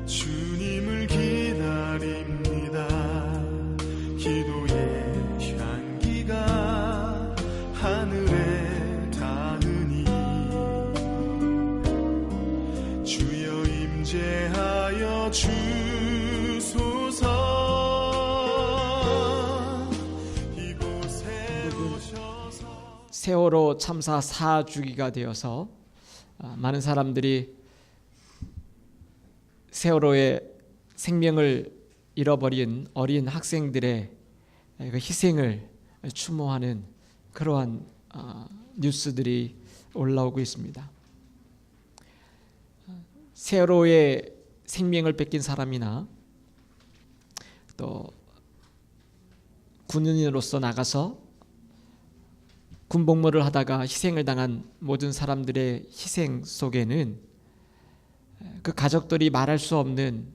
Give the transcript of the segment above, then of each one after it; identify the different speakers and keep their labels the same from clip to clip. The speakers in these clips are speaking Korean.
Speaker 1: 주님을 기다립니다. 기도의 향기가 하늘에 닿으니 주여 임재하여 주소서. 이곳에 오셔서
Speaker 2: 세월호 참사 4주기가 되어서 많은 사람들이 세월호의 생명을 잃어버린 어린 학생들의 그 희생을 추모하는 그러한 뉴스들이 올라오고 있습니다. 세월호의 생명을 뺏긴 사람이나 또 군인으로서 나가서 군복무를 하다가 희생을 당한 모든 사람들의 희생 속에는 그 가족들이 말할 수 없는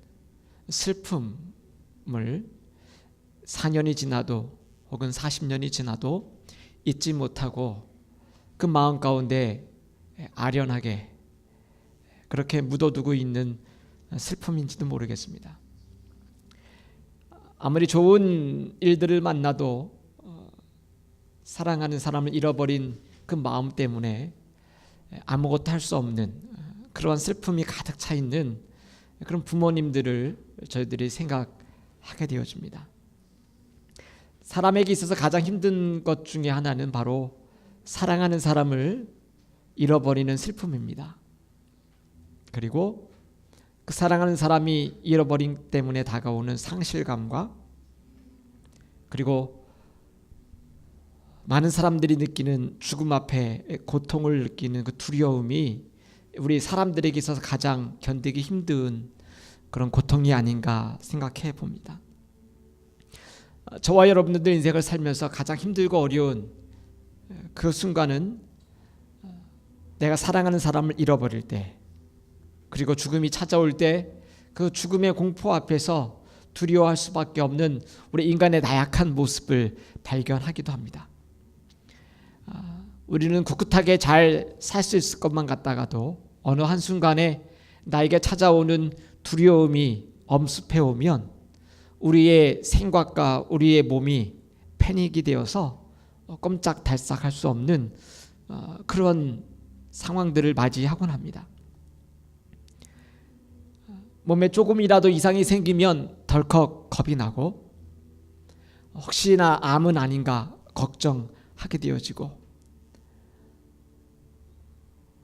Speaker 2: 슬픔을 4년이 지나도 혹은 40년이 지나도 잊지 못하고 그 마음 가운데 아련하게 그렇게 묻어두고 있는 슬픔인지도 모르겠습니다. 아무리 좋은 일들을 만나도 사랑하는 사람을 잃어버린 그 마음 때문에 아무것도 할 수 없는 그러한 슬픔이 가득 차 있는 그런 부모님들을 저희들이 생각하게 되어집니다. 사람에게 있어서 가장 힘든 것 중에 하나는 바로 사랑하는 사람을 잃어버리는 슬픔입니다. 그리고 그 사랑하는 사람이 잃어버린 때문에 다가오는 상실감과 그리고 많은 사람들이 느끼는 죽음 앞에 고통을 느끼는 그 두려움이 우리 사람들에게 있어서 가장 견디기 힘든 그런 고통이 아닌가 생각해 봅니다. 저와 여러분들 인생을 살면서 가장 힘들고 어려운 그 순간은 내가 사랑하는 사람을 잃어버릴 때, 그리고 죽음이 찾아올 때 그 죽음의 공포 앞에서 두려워할 수밖에 없는 우리 인간의 나약한 모습을 발견하기도 합니다. 우리는 꿋꿋하게 잘 살 수 있을 것만 같다가도 어느 한순간에 나에게 찾아오는 두려움이 엄습해 오면 우리의 생각과 우리의 몸이 패닉이 되어서 꼼짝달싹할 수 없는 그런 상황들을 맞이하곤 합니다. 몸에 조금이라도 이상이 생기면 덜컥 겁이 나고 혹시나 암은 아닌가 걱정하게 되어지고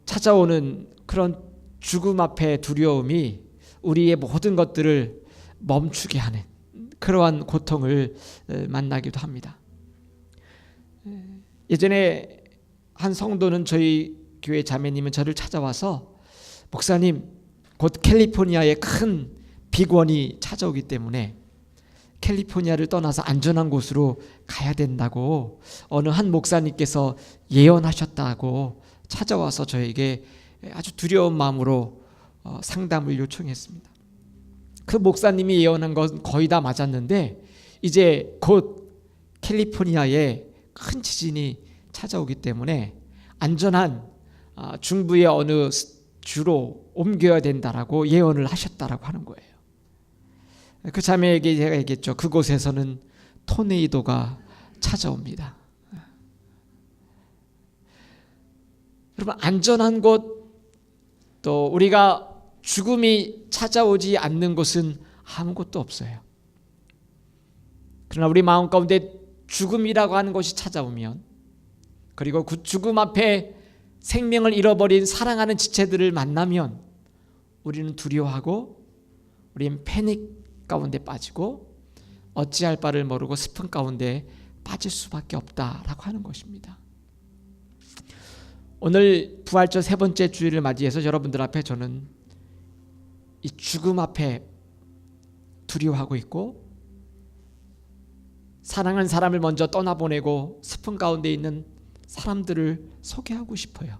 Speaker 2: 찾아오는 그런 죽음 앞의 두려움이 우리의 모든 것들을 멈추게 하는 그러한 고통을 만나기도 합니다. 예전에 한 성도는 저희 교회 자매님은 저를 찾아와서 목사님, 곧 캘리포니아에 큰 비권이 찾아오기 때문에 캘리포니아를 떠나서 안전한 곳으로 가야 된다고 어느 한 목사님께서 예언하셨다고 찾아와서 저에게 아주 두려운 마음으로 상담을 요청했습니다. 그 목사님이 예언한 건 거의 다 맞았는데 이제 곧 캘리포니아에 큰 지진이 찾아오기 때문에 안전한 중부의 어느 주로 옮겨야 된다라고 예언을 하셨다라고 하는 거예요. 그 자매에게 제가 얘기했죠. 그곳에서는 토네이도가 찾아옵니다. 여러분, 안전한 곳, 또 우리가 죽음이 찾아오지 않는 곳은 아무것도 없어요. 그러나 우리 마음 가운데 죽음이라고 하는 것이 찾아오면, 그리고 그 죽음 앞에 생명을 잃어버린 사랑하는 지체들을 만나면 우리는 두려워하고 우리는 패닉 가운데 빠지고 어찌할 바를 모르고 슬픔 가운데 빠질 수밖에 없다라고 하는 것입니다. 오늘 부활절 세 번째 주일을 맞이해서 여러분들 앞에 저는 이 죽음 앞에 두려워하고 있고 사랑하는 사람을 먼저 떠나보내고 슬픔 가운데 있는 사람들을 소개하고 싶어요.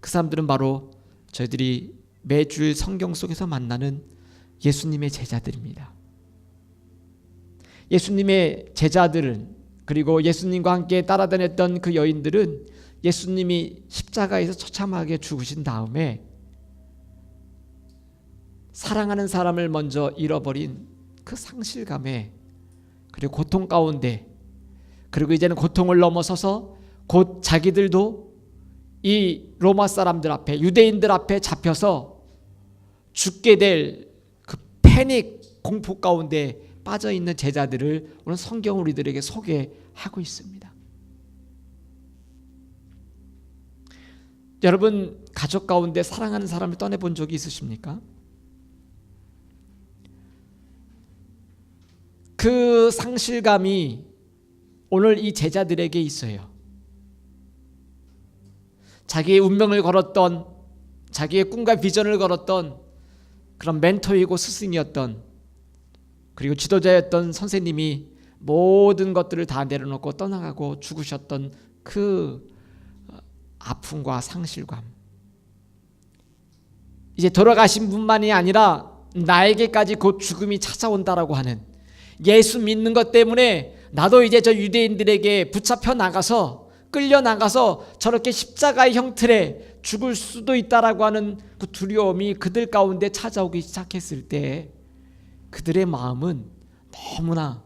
Speaker 2: 그 사람들은 바로 저희들이 매주일 성경 속에서 만나는 예수님의 제자들입니다. 예수님의 제자들은, 그리고 예수님과 함께 따라다녔던 그 여인들은 예수님이 십자가에서 처참하게 죽으신 다음에 사랑하는 사람을 먼저 잃어버린 그 상실감에, 그리고 고통 가운데, 그리고 이제는 고통을 넘어서서 곧 자기들도 이 로마 사람들 앞에, 유대인들 앞에 잡혀서 죽게 될 그 패닉 공포 가운데 빠져 있는 제자들을 오늘 성경은 우리들에게 소개하고 있습니다. 여러분, 가족 가운데 사랑하는 사람을 떠나본 적이 있으십니까? 그 상실감이 오늘 이 제자들에게 있어요. 자기의 운명을 걸었던, 자기의 꿈과 비전을 걸었던 그런 멘토이고 스승이었던, 그리고 지도자였던 선생님이 모든 것들을 다 내려놓고 떠나가고 죽으셨던 그 아픔과 상실감, 이제 돌아가신 분만이 아니라 나에게까지 곧 죽음이 찾아온다라고 하는, 예수 믿는 것 때문에 나도 이제 저 유대인들에게 붙잡혀 나가서, 끌려 나가서 저렇게 십자가의 형틀에 죽을 수도 있다라고 하는 그 두려움이 그들 가운데 찾아오기 시작했을 때 그들의 마음은 너무나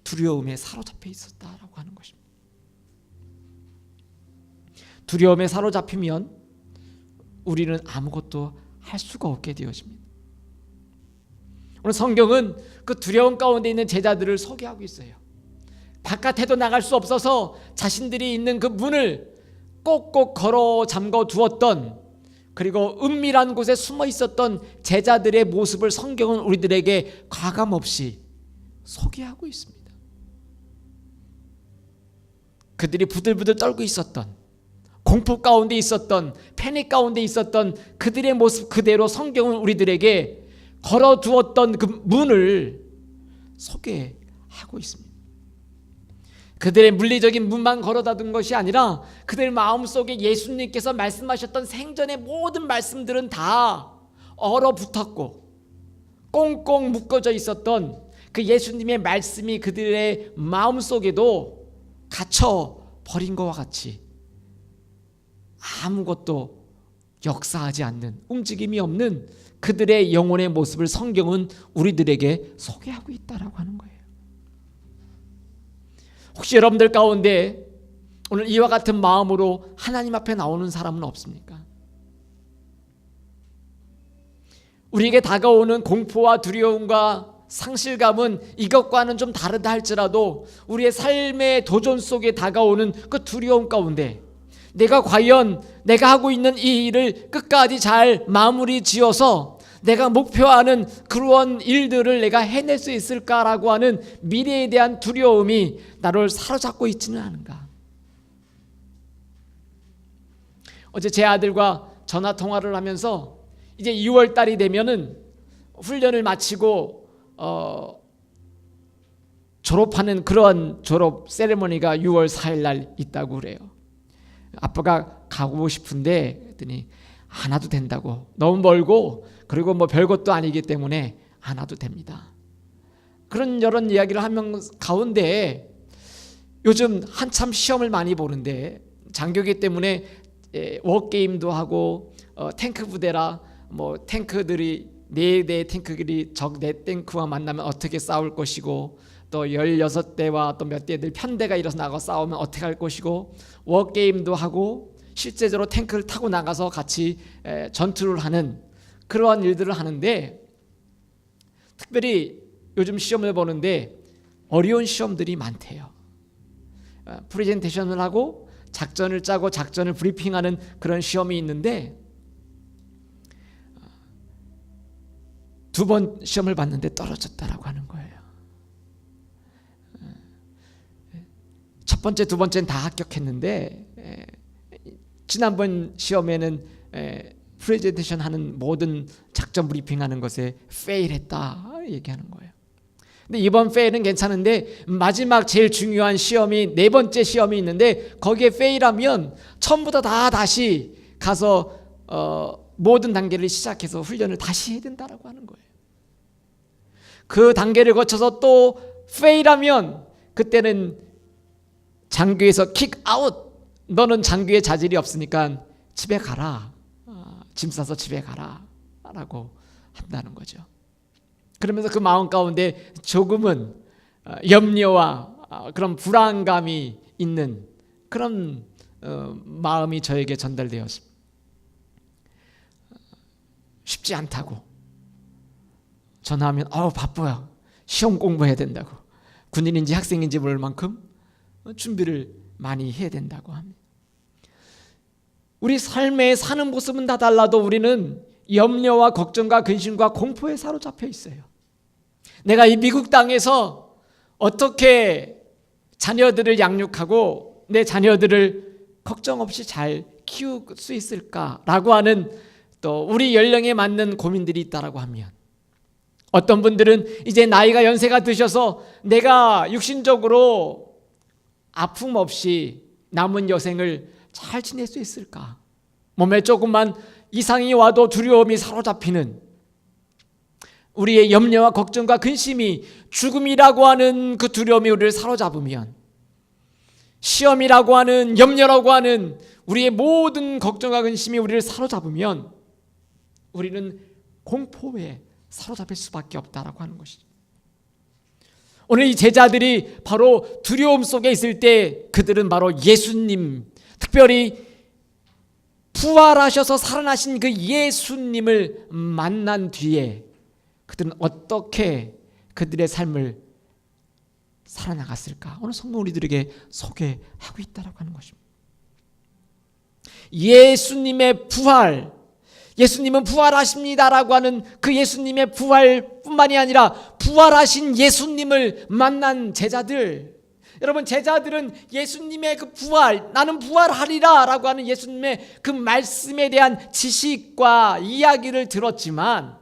Speaker 2: 두려움에 사로잡혀 있었다라고 하는 것입니다. 두려움에 사로잡히면 우리는 아무것도 할 수가 없게 되어집니다. 오늘 성경은 그 두려움 가운데 있는 제자들을 소개하고 있어요. 바깥에도 나갈 수 없어서 자신들이 있는 그 문을 꼭꼭 걸어 잠궈 두었던, 그리고 은밀한 곳에 숨어 있었던 제자들의 모습을 성경은 우리들에게 과감없이 소개하고 있습니다. 그들이 부들부들 떨고 있었던, 공포 가운데 있었던, 패닉 가운데 있었던 그들의 모습 그대로 성경은 우리들에게 걸어두었던 그 문을 소개하고 있습니다. 그들의 물리적인 문만 걸어다둔 것이 아니라 그들 마음속에 예수님께서 말씀하셨던 생전의 모든 말씀들은 다 얼어붙었고 꽁꽁 묶어져 있었던 그 예수님의 말씀이 그들의 마음속에도 갇혀 버린 것과 같이 아무것도 역사하지 않는, 움직임이 없는 그들의 영혼의 모습을 성경은 우리들에게 소개하고 있다라고 하는 거예요. 혹시 여러분들 가운데 오늘 이와 같은 마음으로 하나님 앞에 나오는 사람은 없습니까? 우리에게 다가오는 공포와 두려움과 상실감은 이것과는 좀 다르다 할지라도 우리의 삶의 도전 속에 다가오는 그 두려움 가운데 내가 과연 내가 하고 있는 이 일을 끝까지 잘 마무리 지어서 내가 목표하는 그런 일들을 내가 해낼 수 있을까라고 하는 미래에 대한 두려움이 나를 사로잡고 있지는 않은가. 어제 제 아들과 전화 통화를 하면서 이제 6월 달이 되면은 훈련을 마치고 졸업하는 그런 졸업 세레머니가 6월 4일 날 있다고 그래요. 아빠가 가고 싶은데 그랬더니 안 와도 된다고, 너무 멀고 그리고 뭐 별것도 아니기 때문에 안 와도 됩니다. 그런 이런 이야기를 하면 가운데 요즘 한참 시험을 많이 보는데 장교기 때문에 워게임도 하고 탱크 부대라 뭐 탱크들이 4대의 탱크들이 적 4탱크와 만나면 어떻게 싸울 것이고 또 16대와 또 몇 대들 편대가 일어서 나가 싸우면 어떻게 할 것이고 워게임도 하고 실제적으로 탱크를 타고 나가서 같이 전투를 하는 그러한 일들을 하는데 특별히 요즘 시험을 보는데 어려운 시험들이 많대요. 프레젠테이션을 하고 작전을 짜고 작전을 브리핑하는 그런 시험이 있는데 2번 시험을 봤는데 떨어졌다라고 하는 거예요. 첫 번째, 두 번째는 다 합격했는데 지난번 시험에는 프레젠테이션 하는 모든 작전 브리핑하는 것에 페일했다 얘기하는 거예요. 근데 이번 페일은 괜찮은데 마지막 제일 중요한 시험이 4번째 시험이 있는데 거기에 페일하면 처음부터 다 다시 가서 모든 단계를 시작해서 훈련을 다시 해야 된다라고 하는 거예요. 그 단계를 거쳐서 또 페일하면 그때는 장교에서 킥아웃, 너는 장교의 자질이 없으니까 집에 가라, 짐 싸서 집에 가라 라고 한다는 거죠. 그러면서 그 마음 가운데 조금은 염려와 그런 불안감이 있는 그런 마음이 저에게 전달되었습니다. 쉽지 않다고 전화하면 바빠요. 시험 공부해야 된다고, 군인인지 학생인지 모를 만큼 준비를 많이 해야 된다고 합니다. 우리 삶의 사는 모습은 다 달라도 우리는 염려와 걱정과 근심과 공포에 사로잡혀 있어요. 내가 이 미국 땅에서 어떻게 자녀들을 양육하고 내 자녀들을 걱정 없이 잘 키울 수 있을까라고 하는 또 우리 연령에 맞는 고민들이 있다라고 하면, 어떤 분들은 이제 나이가 연세가 드셔서 내가 육신적으로 아픔 없이 남은 여생을 잘 지낼 수 있을까, 몸에 조금만 이상이 와도 두려움이 사로잡히는 우리의 염려와 걱정과 근심이, 죽음이라고 하는 그 두려움이 우리를 사로잡으면, 시험이라고 하는, 염려라고 하는 우리의 모든 걱정과 근심이 우리를 사로잡으면 우리는 공포에 사로잡힐 수밖에 없다라고 하는 것이죠. 오늘 이 제자들이 바로 두려움 속에 있을 때 그들은 바로 예수님, 특별히 부활하셔서 살아나신 그 예수님을 만난 뒤에 그들은 어떻게 그들의 삶을 살아나갔을까? 오늘 성경 우리들에게 소개하고 있다라고 하는 것입니다. 예수님의 부활, 예수님은 부활하십니다라고 하는 그 예수님의 부활뿐만이 아니라 부활하신 예수님을 만난 제자들, 여러분, 제자들은 예수님의 그 부활, 나는 부활하리라 라고 하는 예수님의 그 말씀에 대한 지식과 이야기를 들었지만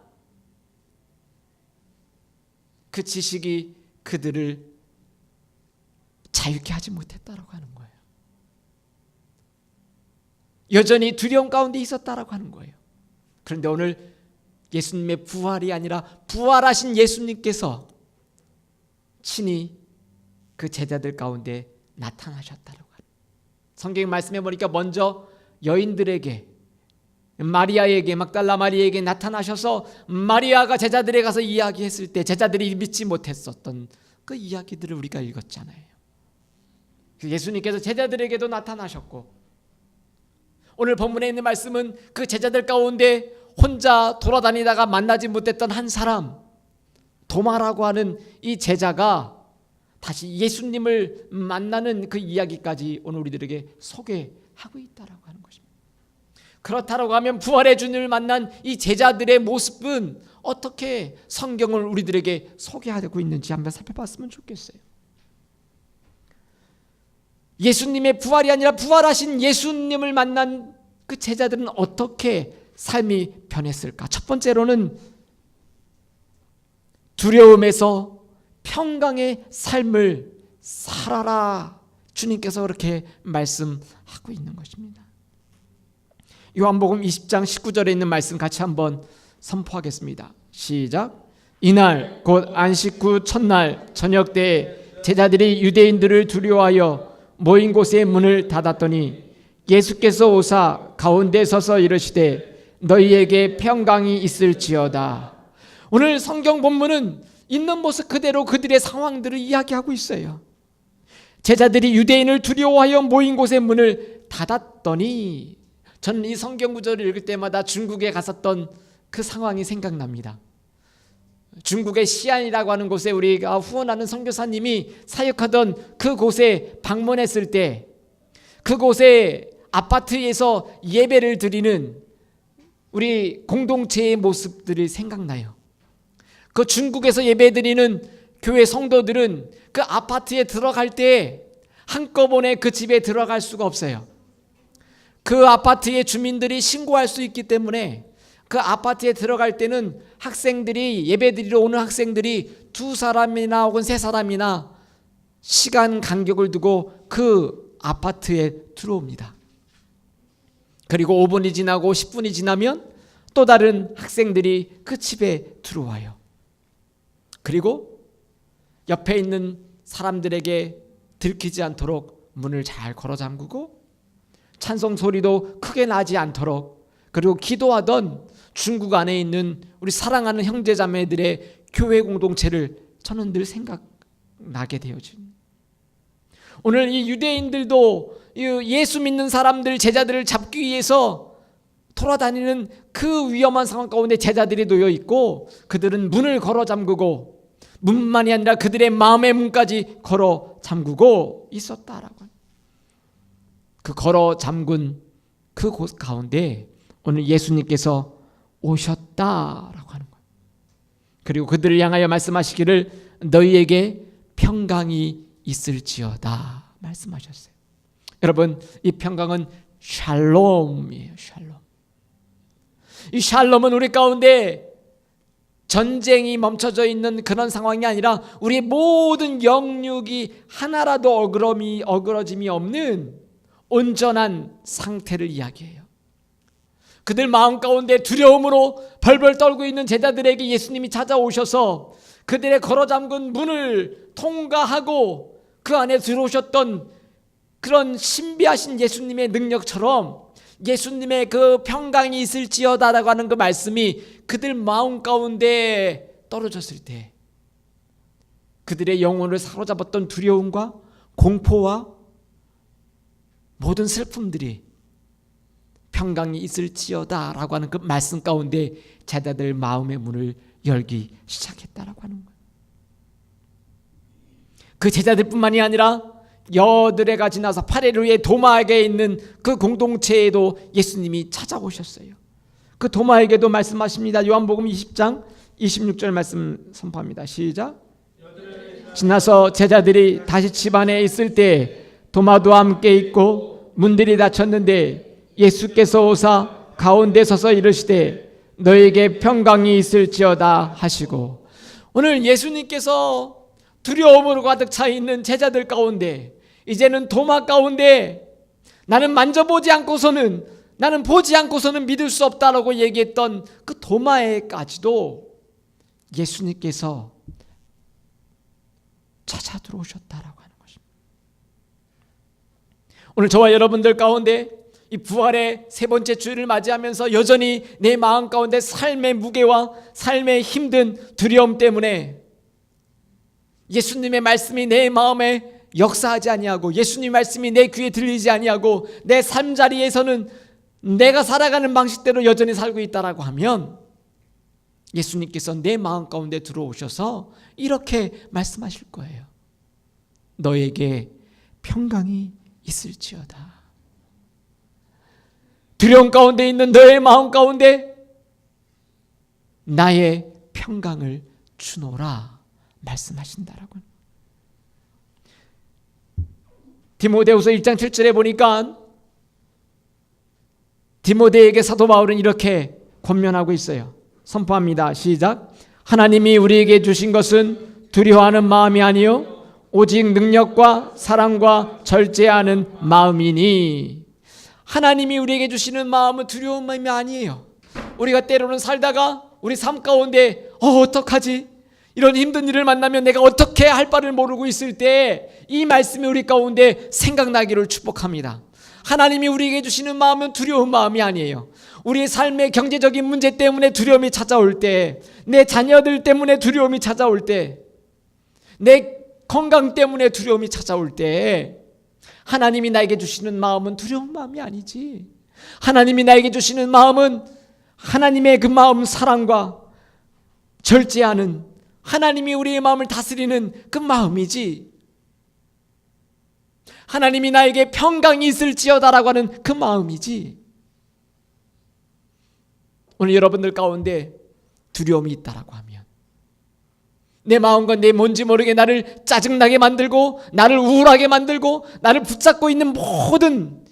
Speaker 2: 그 지식이 그들을 자유케 하지 못했다라고 하는 거예요. 여전히 두려움 가운데 있었다라고 하는 거예요. 그런데 오늘 예수님의 부활이 아니라 부활하신 예수님께서 친히 그 제자들 가운데 나타나셨다라고 합니다. 성경 말씀해 보니까 먼저 여인들에게, 마리아에게, 막달라 마리아에게 나타나셔서 마리아가 제자들에게 가서 이야기했을 때 제자들이 믿지 못했었던 그 이야기들을 우리가 읽었잖아요. 예수님께서 제자들에게도 나타나셨고, 오늘 본문에 있는 말씀은 그 제자들 가운데 혼자 돌아다니다가 만나지 못했던 한 사람, 도마라고 하는 이 제자가 다시 예수님을 만나는 그 이야기까지 오늘 우리들에게 소개하고 있다라고 하는 것입니다. 그렇다라고 하면 부활의 주님을 만난 이 제자들의 모습은 어떻게 성경을 우리들에게 소개하고 있는지 한번 살펴봤으면 좋겠어요. 예수님의 부활이 아니라 부활하신 예수님을 만난 그 제자들은 어떻게 삶이 변했을까? 첫 번째로는 두려움에서 평강의 삶을 살아라, 주님께서 그렇게 말씀하고 있는 것입니다. 요한복음 20장 19절에 있는 말씀 같이 한번 선포하겠습니다. 시작. 이날 곧 안식 후 첫날 저녁 때에 제자들이 유대인들을 두려워하여 모인 곳의 문을 닫았더니 예수께서 오사 가운데 서서 이르시되 너희에게 평강이 있을지어다. 오늘 성경 본문은 있는 모습 그대로 그들의 상황들을 이야기하고 있어요. 제자들이 유대인을 두려워하여 모인 곳의 문을 닫았더니, 저는 이 성경 구절을 읽을 때마다 중국에 갔었던 그 상황이 생각납니다. 중국의 시안이라고 하는 곳에 우리가 후원하는 선교사님이 사역하던 그 곳에 방문했을 때 그곳에 아파트에서 예배를 드리는 우리 공동체의 모습들이 생각나요. 그 중국에서 예배드리는 교회 성도들은 그 아파트에 들어갈 때 한꺼번에 그 집에 들어갈 수가 없어요. 그 아파트의 주민들이 신고할 수 있기 때문에 그 아파트에 들어갈 때는 학생들이, 예배드리러 오는 학생들이 2사람이나 혹은 3사람이나 시간 간격을 두고 그 아파트에 들어옵니다. 그리고 5분이 지나고 10분이 지나면 또 다른 학생들이 그 집에 들어와요. 그리고 옆에 있는 사람들에게 들키지 않도록 문을 잘 걸어 잠그고 찬송 소리도 크게 나지 않도록, 그리고 기도하던 중국 안에 있는 우리 사랑하는 형제자매들의 교회 공동체를 저는 늘 생각나게 되어집니다. 오늘 이 유대인들도 예수 믿는 사람들, 제자들을 잡기 위해서 돌아다니는 그 위험한 상황 가운데 제자들이 놓여 있고, 그들은 문을 걸어 잠그고, 문만이 아니라 그들의 마음의 문까지 걸어 잠그고 있었다라고. 그 걸어 잠근 그곳 가운데 오늘 예수님께서 오셨다라고 하는 거예요. 그리고 그들을 향하여 말씀하시기를 너희에게 평강이 있을지어다 말씀하셨어요. 여러분, 이 평강은 샬롬이에요. 샬롬. 이 샬롬은 우리 가운데 전쟁이 멈춰져 있는 그런 상황이 아니라 우리의 모든 영육이 하나라도 어그러짐이 없는 온전한 상태를 이야기해요. 그들 마음 가운데 두려움으로 벌벌 떨고 있는 제자들에게 예수님이 찾아오셔서 그들의 걸어 잠근 문을 통과하고 그 안에 들어오셨던 그런 신비하신 예수님의 능력처럼 예수님의 그 평강이 있을지어다라고 하는 그 말씀이 그들 마음 가운데 떨어졌을 때 그들의 영혼을 사로잡았던 두려움과 공포와 모든 슬픔들이 평강이 있을지어다라고 하는 그 말씀 가운데 제자들 마음의 문을 열기 시작했다라고 하는 거예요. 그 제자들뿐만이 아니라 여드레가 지나서 8일 후에 도마에게 있는 그 공동체에도 예수님이 찾아오셨어요. 그 도마에게도 말씀하십니다. 요한복음 20장 26절 말씀 선포합니다. 시작. 지나서 제자들이 다시 집 안에 있을 때 도마도 함께 있고 문들이 닫혔는데 예수께서 오사 가운데 서서 이르시되 너에게 평강이 있을지어다 하시고, 오늘 예수님께서 두려움으로 가득 차 있는 제자들 가운데 이제는 도마 가운데 나는 만져보지 않고서는, 나는 보지 않고서는 믿을 수 없다라고 얘기했던 그 도마에까지도 예수님께서 찾아 들어오셨다라고 하는 것입니다. 오늘 저와 여러분들 가운데 이 부활의 세 번째 주일을 맞이하면서 여전히 내 마음 가운데 삶의 무게와 삶의 힘든 두려움 때문에 예수님의 말씀이 내 마음에 역사하지 아니하고 예수님의 말씀이 내 귀에 들리지 아니하고 내 삶자리에서는 내가 살아가는 방식대로 여전히 살고 있다라고 하면 예수님께서 내 마음 가운데 들어오셔서 이렇게 말씀하실 거예요. 너에게 평강이 있을지어다. 두려움 가운데 있는 너의 마음 가운데 나의 평강을 주노라 말씀하신다라고. 디모데후서 1장 7절에 보니까 디모데에게 사도 바울은 이렇게 권면하고 있어요. 선포합니다. 시작. 하나님이 우리에게 주신 것은 두려워하는 마음이 아니요 오직 능력과 사랑과 절제하는 마음이니. 하나님이 우리에게 주시는 마음은 두려운 마음이 아니에요. 우리가 때로는 살다가 우리 삶 가운데 어떡하지? 이런 힘든 일을 만나면 내가 어떻게 할 바를 모르고 있을 때 이 말씀이 우리 가운데 생각나기를 축복합니다. 하나님이 우리에게 주시는 마음은 두려운 마음이 아니에요. 우리의 삶의 경제적인 문제 때문에 두려움이 찾아올 때, 내 자녀들 때문에 두려움이 찾아올 때, 내 건강 때문에 두려움이 찾아올 때 하나님이 나에게 주시는 마음은 두려운 마음이 아니지. 하나님이 나에게 주시는 마음은 하나님의 그 마음 사랑과 절제하는, 하나님이 우리의 마음을 다스리는 그 마음이지. 하나님이 나에게 평강이 있을지어다라고 하는 그 마음이지. 오늘 여러분들 가운데 두려움이 있다라고 하면 내 마음과 내 뭔지 모르게 나를 짜증나게 만들고 나를 우울하게 만들고 나를 붙잡고 있는 모든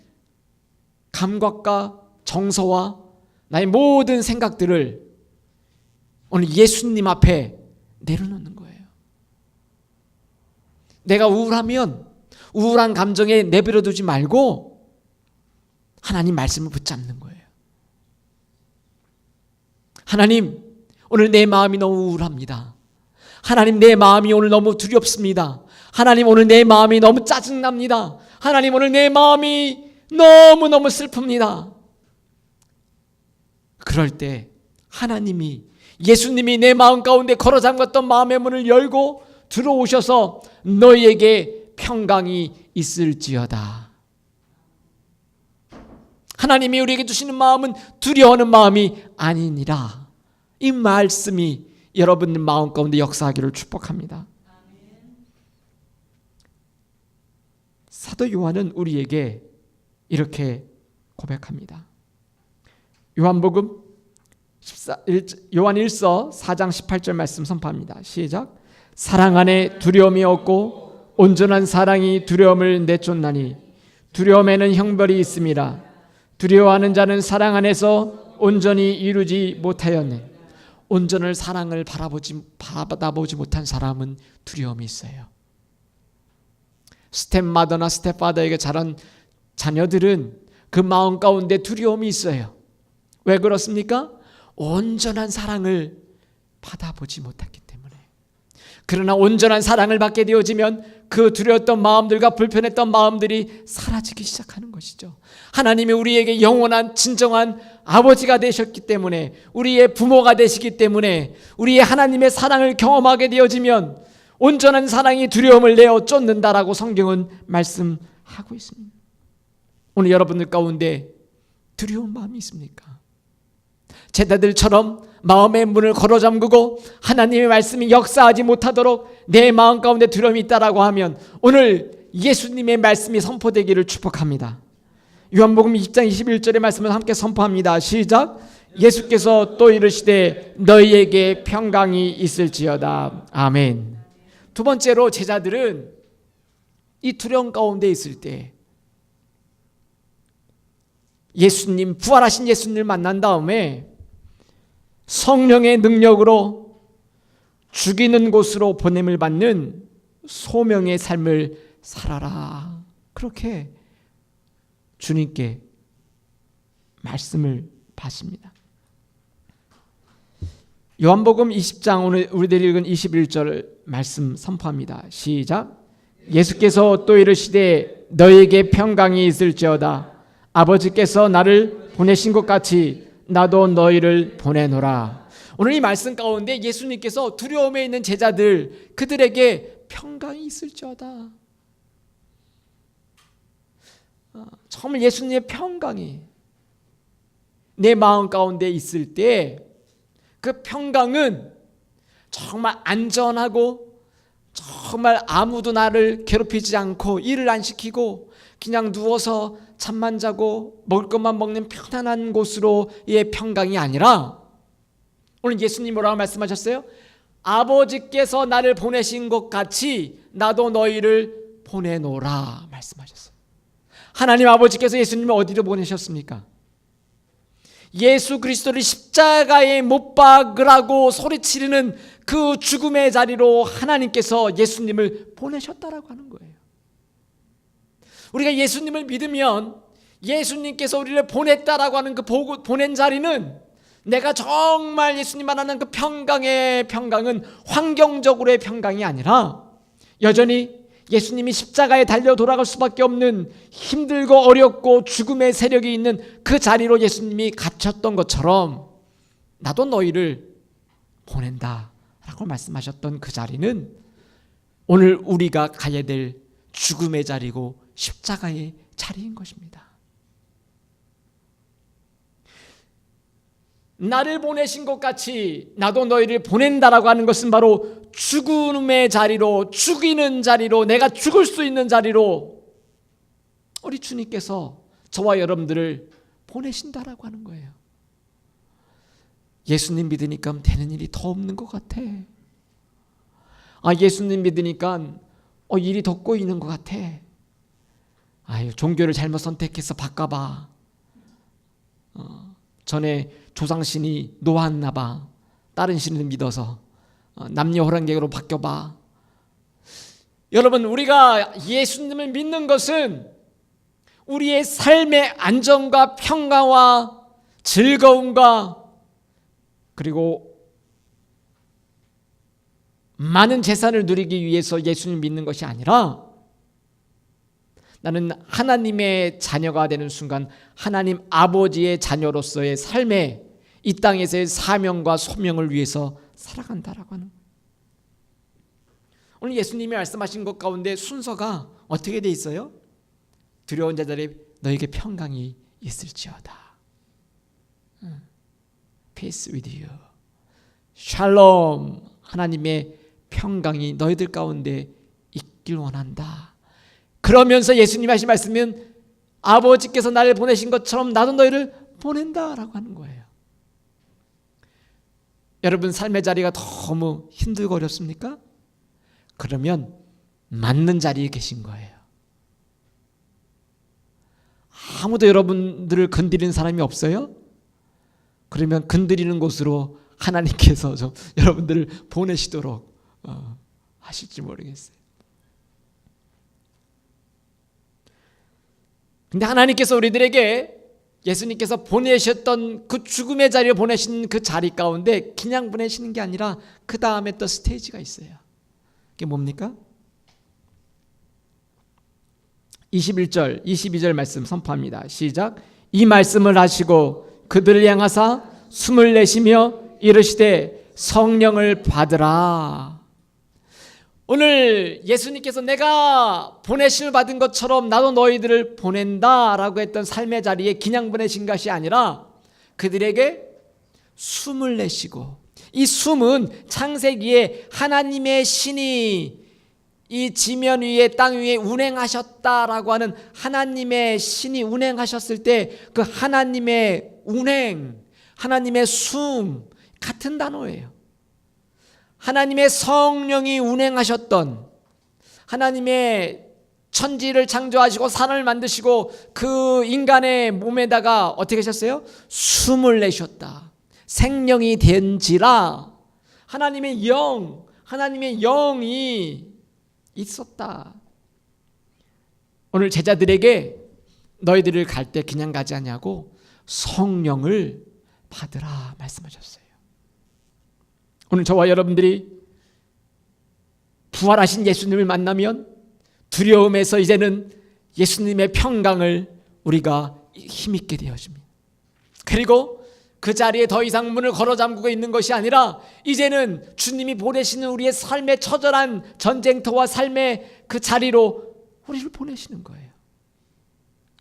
Speaker 2: 감각과 정서와 나의 모든 생각들을 오늘 예수님 앞에 내려놓는 거예요. 내가 우울하면 우울한 감정에 내버려 두지 말고 하나님 말씀을 붙잡는 거예요. 하나님, 오늘 내 마음이 너무 우울합니다. 하나님, 내 마음이 오늘 너무 두렵습니다. 하나님, 오늘 내 마음이 너무 짜증납니다. 하나님, 오늘 내 마음이 너무너무 슬픕니다. 그럴 때 하나님이, 예수님이 내 마음 가운데 걸어 잠갔던 마음의 문을 열고 들어오셔서 너희에게 평강이 있을지어다. 하나님이 우리에게 주시는 마음은 두려워하는 마음이 아니니라. 이 말씀이 여러분 마음 가운데 역사하기를 축복합니다. 사도 요한은 우리에게 이렇게 고백합니다. 요한복음 요한 1서 4장 18절 말씀 선포합니다. 시작. 사랑 안에 두려움이 없고 온전한 사랑이 두려움을 내쫓나니 두려움에는 형벌이 있음이라. 두려워하는 자는 사랑 안에서 온전히 이루지 못하였네. 온전한 사랑을 바라보지 못한 사람은 두려움이 있어요. 스텝마더나 스텝파더에게 자란 자녀들은 그 마음 가운데 두려움이 있어요. 왜 그렇습니까? 온전한 사랑을 받아보지 못했기 때문에. 그러나 온전한 사랑을 받게 되어지면 그 두려웠던 마음들과 불편했던 마음들이 사라지기 시작하는 것이죠. 하나님이 우리에게 영원한 진정한 아버지가 되셨기 때문에, 우리의 부모가 되시기 때문에, 우리의 하나님의 사랑을 경험하게 되어지면 온전한 사랑이 두려움을 내어 쫓는다라고 성경은 말씀하고 있습니다. 오늘 여러분들 가운데 두려운 마음이 있습니까? 제자들처럼 마음의 문을 걸어 잠그고 하나님의 말씀이 역사하지 못하도록 내 마음 가운데 두려움이 있다라고 하면 오늘 예수님의 말씀이 선포되기를 축복합니다. 요한복음 20장 21절의 말씀을 함께 선포합니다. 시작. 예수께서 또 이르시되 너희에게 평강이 있을지어다. 아멘. 두 번째로 제자들은 이 두려움 가운데 있을 때 예수님, 부활하신 예수님을 만난 다음에 성령의 능력으로 죽이는 곳으로 보냄을 받는 소명의 삶을 살아라. 그렇게 주님께 말씀을 받습니다. 요한복음 20장 오늘 우리들이 읽은 21절 말씀 선포합니다. 시작. 예수께서 또 이르시되 너희에게 평강이 있을지어다. 아버지께서 나를 보내신 것 같이 나도 너희를 보내노라. 오늘 이 말씀 가운데 예수님께서 두려움에 있는 제자들, 그들에게 평강이 있을지어다. 정말 예수님의 평강이 내 마음 가운데 있을 때 그 평강은 정말 안전하고 정말 아무도 나를 괴롭히지 않고 일을 안 시키고 그냥 누워서 잠만 자고 먹을 것만 먹는 편안한 곳으로의 평강이 아니라 오늘 예수님 뭐라고 말씀하셨어요? 아버지께서 나를 보내신 것 같이 나도 너희를 보내노라 말씀하셨어요. 하나님 아버지께서 예수님을 어디로 보내셨습니까? 예수 그리스도를 십자가에 못 박으라고 소리치르는 그 죽음의 자리로 하나님께서 예수님을 보내셨다라고 하는 거예요. 우리가 예수님을 믿으면 예수님께서 우리를 보냈다라고 하는 그 보낸 자리는 내가 정말 예수님 만나는 그 평강의 평강은 환경적으로의 평강이 아니라 여전히 예수님이 십자가에 달려 돌아갈 수밖에 없는 힘들고 어렵고 죽음의 세력이 있는 그 자리로 예수님이 갇혔던 것처럼 나도 너희를 보낸다 라고 말씀하셨던 그 자리는 오늘 우리가 가야 될 죽음의 자리고 십자가의 자리인 것입니다. 나를 보내신 것 같이 나도 너희를 보낸다라고 하는 것은 바로 죽음의 자리로, 죽이는 자리로, 내가 죽을 수 있는 자리로 우리 주님께서 저와 여러분들을 보내신다라고 하는 거예요. 예수님 믿으니까 되는 일이 더 없는 것 같아. 예수님 믿으니까 일이 더 꼬이는 것 같아. 종교를 잘못 선택해서 바꿔봐. 전에 조상신이 놓았나 봐. 다른 신을 믿어서 남녀 호랑객으로 바뀌어봐. 여러분, 우리가 예수님을 믿는 것은 우리의 삶의 안정과 평강과 즐거움과 그리고 많은 재산을 누리기 위해서 예수님을 믿는 것이 아니라 나는 하나님의 자녀가 되는 순간 하나님 아버지의 자녀로서의 삶에 이 땅에서의 사명과 소명을 위해서 살아간다라고 하는 거예요. 오늘 예수님이 말씀하신 것 가운데 순서가 어떻게 돼 있어요? 두려운 자들이 너에게 평강이 있을지어다. Peace with you. 샬롬. 하나님의 평강이 너희들 가운데 있길 원한다. 그러면서 예수님이 하신 말씀은 아버지께서 나를 보내신 것처럼 나도 너희를 보낸다라고 하는 거예요. 여러분 삶의 자리가 너무 힘들고 어렵습니까? 그러면 맞는 자리에 계신 거예요. 아무도 여러분들을 건드리는 사람이 없어요? 그러면 건드리는 곳으로 하나님께서 좀 여러분들을 보내시도록 하실지 모르겠어요. 근데 하나님께서 우리들에게 예수님께서 보내셨던 그 죽음의 자리에 보내신 그 자리 가운데 그냥 보내시는 게 아니라 그 다음에 또 스테이지가 있어요. 그게 뭡니까? 21절, 22절 말씀 선포합니다. 시작. 이 말씀을 하시고 그들을 향하사 숨을 내쉬며 이르시되 성령을 받으라. 오늘 예수님께서 내가 보내심을 받은 것처럼 나도 너희들을 보낸다라고 했던 삶의 자리에 그냥 보내신 것이 아니라 그들에게 숨을 내쉬고, 이 숨은 창세기에 하나님의 신이 이 지면 위에 땅 위에 운행하셨다라고 하는 하나님의 신이 운행하셨을 때 그 하나님의 운행, 하나님의 숨 같은 단어예요. 하나님의 성령이 운행하셨던, 하나님의 천지를 창조하시고 산을 만드시고 그 인간의 몸에다가 어떻게 하셨어요? 숨을 내셨다. 생명이 된지라. 하나님의 영, 하나님의 영이 있었다. 오늘 제자들에게 너희들을 갈 때 그냥 가지 않냐고 성령을 받으라 말씀하셨어요. 오늘 저와 여러분들이 부활하신 예수님을 만나면 두려움에서 이제는 예수님의 평강을 우리가 힘있게 되어집니다. 그리고 그 자리에 더 이상 문을 걸어 잠그고 있는 것이 아니라 이제는 주님이 보내시는 우리의 삶의 처절한 전쟁터와 삶의 그 자리로 우리를 보내시는 거예요.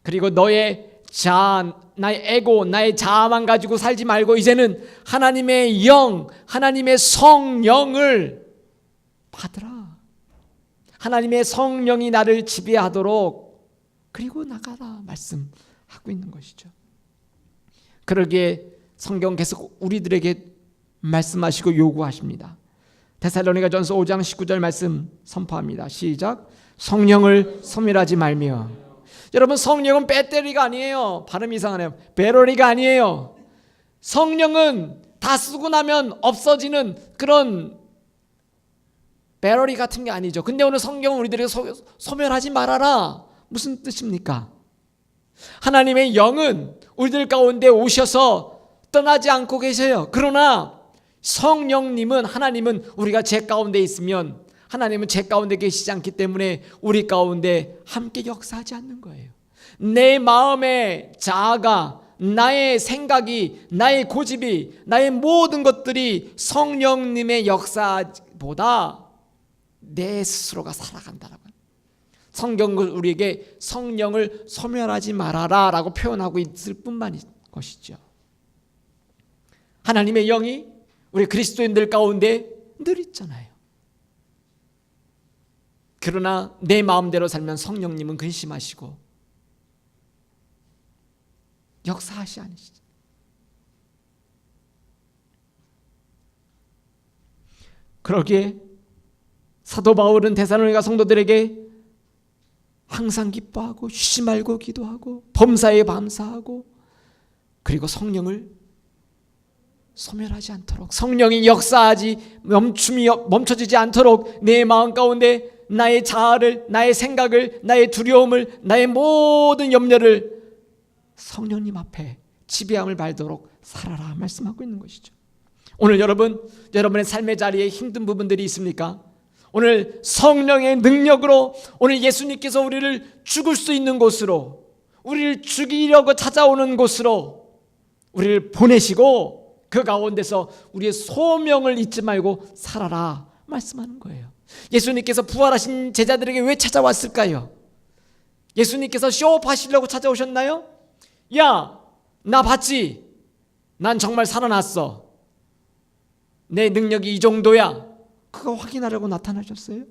Speaker 2: 그리고 너의 자아, 나의 에고, 나의 자아만 가지고 살지 말고 이제는 하나님의 영, 하나님의 성령을 받으라. 하나님의 성령이 나를 지배하도록 그리고 나가라 말씀하고 있는 것이죠. 그러기에 성경 계속 우리들에게 말씀하시고 요구하십니다. 데살로니가전서 5장 19절 말씀 선포합니다. 시작. 성령을 소멸하지 말며. 여러분 성령은 배터리가 아니에요. 발음이 이상하네요. 배터리가 아니에요. 성령은 다 쓰고 나면 없어지는 그런 배터리 같은 게 아니죠. 근데 오늘 성경은 우리들에게 소멸하지 말아라. 무슨 뜻입니까? 하나님의 영은 우리들 가운데 오셔서 떠나지 않고 계세요. 그러나 성령님은, 하나님은 우리가 제 가운데 있으면 하나님은 제 가운데 계시지 않기 때문에 우리 가운데 함께 역사하지 않는 거예요. 내 마음의 자아가, 나의 생각이, 나의 고집이, 나의 모든 것들이 성령님의 역사보다 내 스스로가 살아간다라고. 성경은 우리에게 성령을 소멸하지 말아라 라고 표현하고 있을 뿐만 것이죠. 하나님의 영이 우리 그리스도인들 가운데 늘 있잖아요. 그러나 내 마음대로 살면 성령님은 근심하시고 역사하시 않으시죠. 그러기에 사도 바울은 데살로니가 성도들에게 항상 기뻐하고 쉬지 말고 기도하고 범사에 감사하고 그리고 성령을 소멸하지 않도록, 성령이 역사하지 멈춰지지 않도록 내 마음 가운데 나의 자아를, 나의 생각을, 나의 두려움을, 나의 모든 염려를 성령님 앞에 지배함을 받도록 살아라 말씀하고 있는 것이죠. 오늘 여러분의 삶의 자리에 힘든 부분들이 있습니까? 오늘 성령의 능력으로 오늘 예수님께서 우리를 죽을 수 있는 곳으로, 우리를 죽이려고 찾아오는 곳으로 우리를 보내시고 그 가운데서 우리의 소명을 잊지 말고 살아라 말씀하는 거예요. 예수님께서 부활하신 제자들에게 왜 찾아왔을까요? 예수님께서 쇼업하시려고 찾아오셨나요? 야, 나 봤지? 난 정말 살아났어. 내 능력이 이 정도야. 그거 확인하려고 나타나셨어요?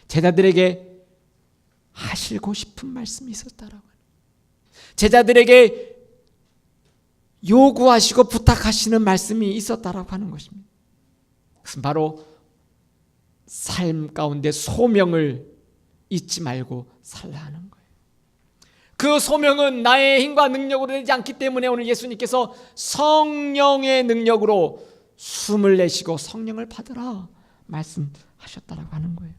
Speaker 2: 제자들에게 하시고 싶은 말씀이 있었다라고. 제자들에게 요구하시고 부탁하시는 말씀이 있었다라고 하는 것입니다. 그것은 바로 삶 가운데 소명을 잊지 말고 살라 하는 거예요. 그 소명은 나의 힘과 능력으로 되지 않기 때문에 오늘 예수님께서 성령의 능력으로 숨을 내쉬고 성령을 받으라 말씀하셨다라고 하는 거예요.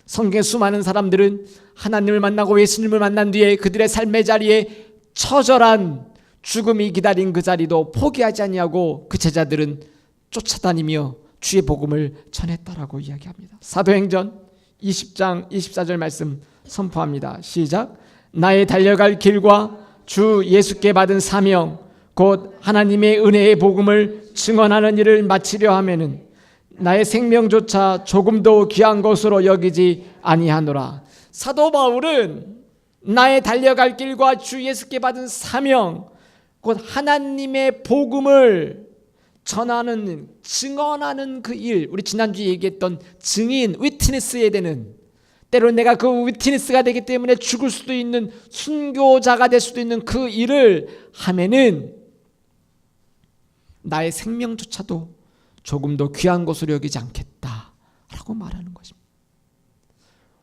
Speaker 2: 성경의 수많은 사람들은 하나님을 만나고 예수님을 만난 뒤에 그들의 삶의 자리에 처절한 죽음이 기다린 그 자리도 포기하지 아니하고 그 제자들은 쫓아다니며 주의 복음을 전했다라고 이야기합니다. 사도행전 20장 24절 말씀 선포합니다. 시작. 나의 달려갈 길과 주 예수께 받은 사명 곧 하나님의 은혜의 복음을 증언하는 일을 마치려 하면은 나의 생명조차 조금도 귀한 것으로 여기지 아니하노라. 사도 바울은 나의 달려갈 길과 주 예수께 받은 사명 곧 하나님의 복음을 전하는 증언하는 그 일, 우리 지난주에 얘기했던 증인, 위트니스에 되는, 때로는 내가 그 위트니스가 되기 때문에 죽을 수도 있는 순교자가 될 수도 있는 그 일을 하면은 나의 생명조차도 조금도 귀한 것으로 여기지 않겠다라고 말하는 것입니다.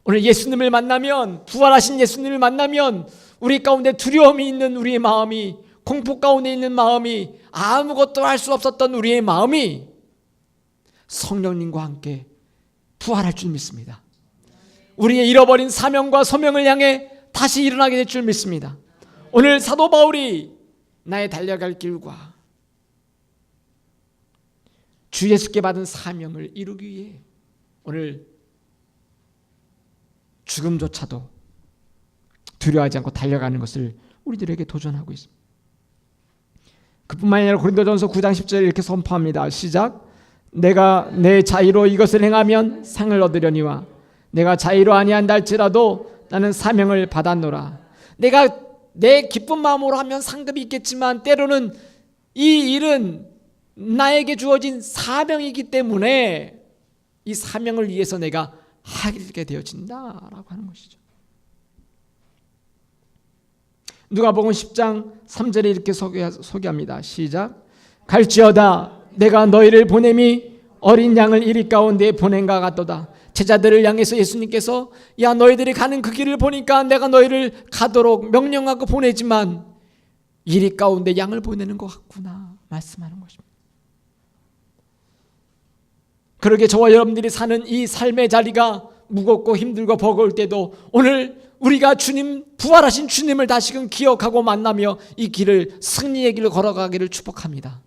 Speaker 2: 오늘 예수님을 만나면, 부활하신 예수님을 만나면 우리 가운데 두려움이 있는 우리의 마음이, 공포 가운데 있는 마음이, 아무것도 할 수 없었던 우리의 마음이 성령님과 함께 부활할 줄 믿습니다. 우리의 잃어버린 사명과 소명을 향해 다시 일어나게 될 줄 믿습니다. 오늘 사도 바울이 나의 달려갈 길과 주 예수께 받은 사명을 이루기 위해 오늘 죽음조차도 두려워하지 않고 달려가는 것을 우리들에게 도전하고 있습니다. 그뿐만 아니라 고린도전서 9장 10절 이렇게 선포합니다. 시작. 내가 내 자의로 이것을 행하면 상을 얻으려니와 내가 자의로 아니한다 할지라도 나는 사명을 받았노라. 내가 내 기쁜 마음으로 하면 상급이 있겠지만 때로는 이 일은 나에게 주어진 사명이기 때문에 이 사명을 위해서 내가 하게 되어진다라고 하는 것이죠. 누가복음 10장 3절에 이렇게 소개합니다. 시작. 갈지어다 내가 너희를 보냄이 어린 양을 이리 가운데 보낸가 같도다. 제자들을 향해서 예수님께서 야 너희들이 가는 그 길을 보니까 내가 너희를 가도록 명령하고 보내지만 이리 가운데 양을 보내는 것 같구나 말씀하는 것입니다. 그러게 저와 여러분들이 사는 이 삶의 자리가 무겁고 힘들고 버거울 때도 오늘 우리가 주님, 부활하신 주님을 다시금 기억하고 만나며 이 길을, 승리의 길을 걸어가기를 축복합니다.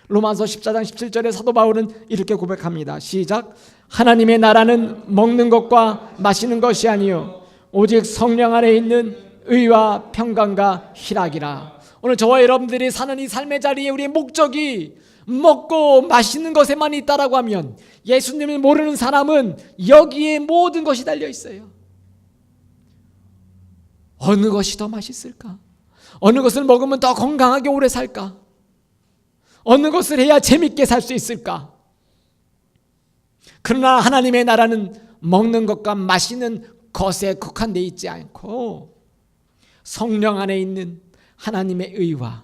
Speaker 2: 로마서 14장 17절에 사도 바울은 이렇게 고백합니다. 시작. 하나님의 나라는 먹는 것과 마시는 것이 아니요 오직 성령 안에 있는 의와 평강과 희락이라. 오늘 저와 여러분들이 사는 이 삶의 자리에 우리의 목적이 먹고 마시는 것에만 있다라고 하면 예수님을 모르는 사람은 여기에 모든 것이 달려 있어요. 어느 것이 더 맛있을까? 어느 것을 먹으면 더 건강하게 오래 살까? 어느 것을 해야 재밌게 살 수 있을까? 그러나 하나님의 나라는 먹는 것과 마시는 것에 국한되어 있지 않고 성령 안에 있는 하나님의 의와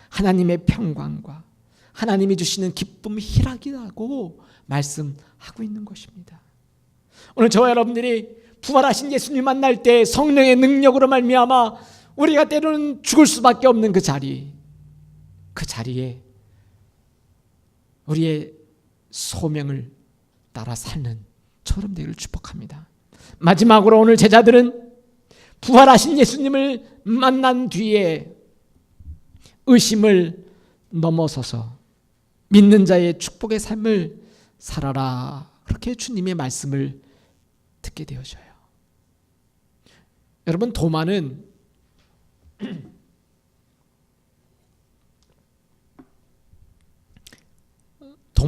Speaker 2: 하나님의 평강과 하나님이 주시는 기쁨, 희락이라고 말씀하고 있는 것입니다. 오늘 저와 여러분들이 부활하신 예수님 만날 때 성령의 능력으로 말미암아 우리가 때로는 죽을 수밖에 없는 그 자리에 우리의 소명을 따라 사는 저럼 되기를 축복합니다. 마지막으로 오늘 제자들은 부활하신 예수님을 만난 뒤에 의심을 넘어서서 믿는 자의 축복의 삶을 살아라. 그렇게 주님의 말씀을 듣게 되어져요. 여러분, 도마는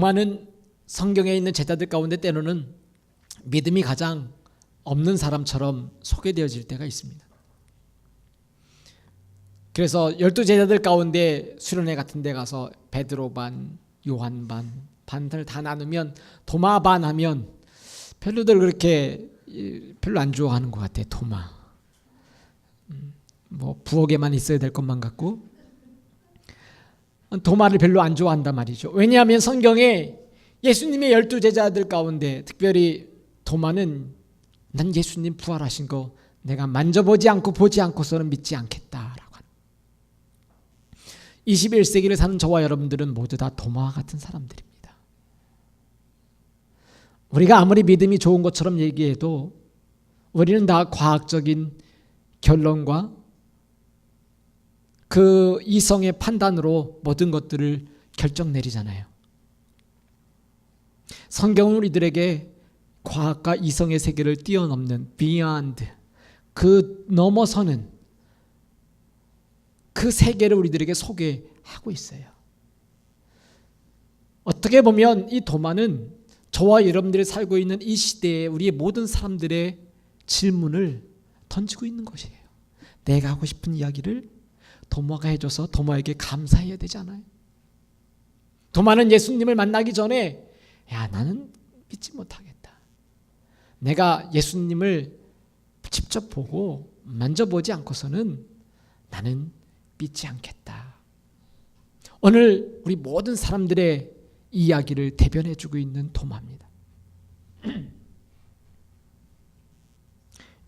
Speaker 2: 도마는 성경에 있는 제자들 가운데 때로는 믿음이 가장 없는 사람처럼 소개되어질 때가 있습니다. 그래서 12제자들 가운데 수련회 같은 데 가서 베드로 반, 요한 반, 반을 다 나누면 도마 반 하면 별로들 그렇게 별로 안 좋아하는 것 같아요. 도마. 뭐 부엌에만 있어야 될 것만 같고 도마를 별로 안 좋아한단 말이죠. 왜냐하면 성경에 예수님의 12제자들 가운데 특별히 도마는 난 예수님 부활하신 거 내가 만져보지 않고 보지 않고서는 믿지 않겠다라고 하는 21세기를 사는 저와 여러분들은 모두 다 도마와 같은 사람들입니다. 우리가 아무리 믿음이 좋은 것처럼 얘기해도 우리는 다 과학적인 결론과 그 이성의 판단으로 모든 것들을 결정 내리잖아요. 성경은 우리들에게 과학과 이성의 세계를 뛰어넘는 beyond, 그 넘어서는 그 세계를 우리들에게 소개하고 있어요. 어떻게 보면 이 도마는 저와 여러분들이 살고 있는 이 시대에 우리의 모든 사람들의 질문을 던지고 있는 것이에요. 내가 하고 싶은 이야기를 도마가 해줘서 도마에게 감사해야 되잖아요. 도마는 예수님을 만나기 전에 야, 나는 믿지 못하겠다. 내가 예수님을 직접 보고 만져보지 않고서는 나는 믿지 않겠다. 오늘 우리 모든 사람들의 이야기를 대변해주고 있는 도마입니다.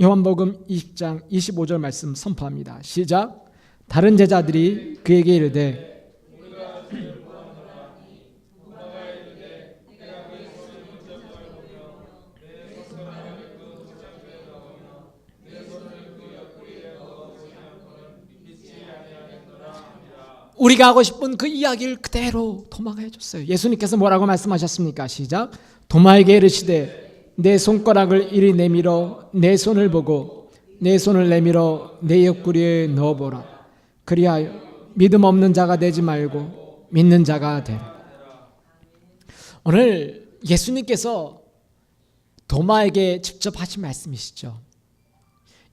Speaker 2: 요한복음 20장 25절 말씀 선포합니다. 시작. 다른 제자들이 그에게 이르되 우리가 하고 싶은 그 이야기를 그대로 도마가 해줬어요. 예수님께서 뭐라고 말씀하셨습니까? 시작. 도마에게 이르시되 내 손가락을 이리 내밀어 내 손을 보고 내 손을 내밀어 내 옆구리에 넣어보라. 그리하여 믿음 없는 자가 되지 말고 믿는 자가 되라. 오늘 예수님께서 도마에게 직접 하신 말씀이시죠.